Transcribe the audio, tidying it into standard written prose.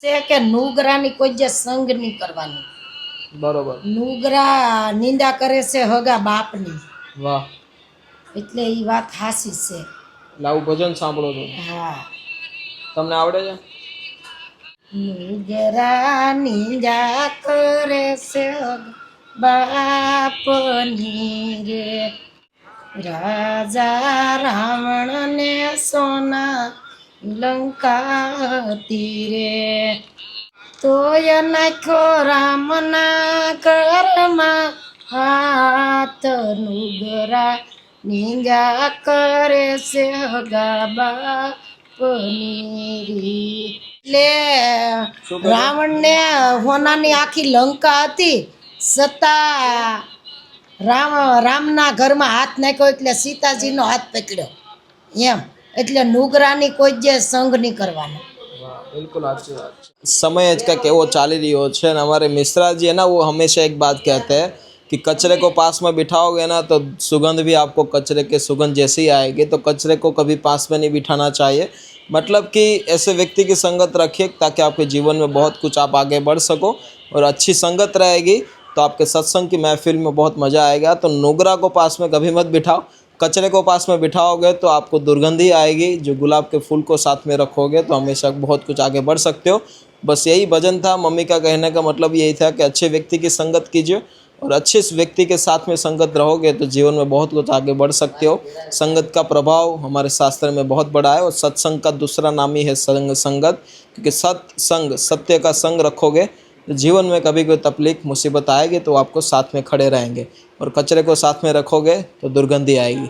છે કે નુગરાની કોઈ જે સંગ નહીં કરવાની. બરોબર. નુગરા નિંદા કરે છે હગા બાપની, વાહ. એટલે એ વાત હાસી છે. લાવું ભજન સાંભળો છો? હા. તમને આવડે છે? નુગરા નિંદા કરે છે બાપની રે, રાજા રાવણ ને સોના લંકા હતી રે, તોય નાખ્યો રામના ઘરમાં હાથ, નુગરા નિંદા કરે છે હગા બાપની રે. એટલે રાવણને હોનાની આખી લંકા હતી, છતાં રામના ઘરમાં હાથ નાખ્યો એટલે સીતાજીનો હાથ પકડ્યો એમ. એટલે નુગરાની કોઈ જે સંગ નહીં કરવાનો. बिल्कुल अच्छी बात। समय का केवो चाली रही हो छे न, हमारे मिश्रा जी है ना, वो हमेशा एक बात कहते हैं कि कचरे को पास में बिठाओगे ना तो सुगंध भी आपको कचरे के सुगंध जैसी आएगी, तो कचरे को कभी पास में नहीं बिठाना चाहिए। मतलब कि ऐसे व्यक्ति की संगत रखिए ताकि आपके जीवन में बहुत कुछ आप आगे बढ़ सको, और अच्छी संगत रहेगी तो आपके सत्संग की महफिल में बहुत मज़ा आएगा। तो नुगरा को पास में कभी मत बिठाओ, कचरे को पास में बिठाओगे तो आपको दुर्गंधी आएगी। जो गुलाब के फूल को साथ में रखोगे तो हमेशा बहुत कुछ आगे बढ़ सकते हो। बस यही भजन था। मम्मी का कहने का मतलब यही था कि अच्छे व्यक्ति की संगत कीजिए, और अच्छे व्यक्ति के साथ में संगत रहोगे तो जीवन में बहुत कुछ आगे बढ़ सकते हो। संगत का प्रभाव हमारे शास्त्र में बहुत बड़ा है, और सत्संग का दूसरा नाम ही है संगत, क्योंकि सत्संग, सत्य का संग रखोगे तो जीवन में कभी कोई तकलीफ मुसीबत आएगी तो आपको साथ में खड़े रहेंगे, और कचरे को साथ में रखोगे तो दुर्गंधी आएगी।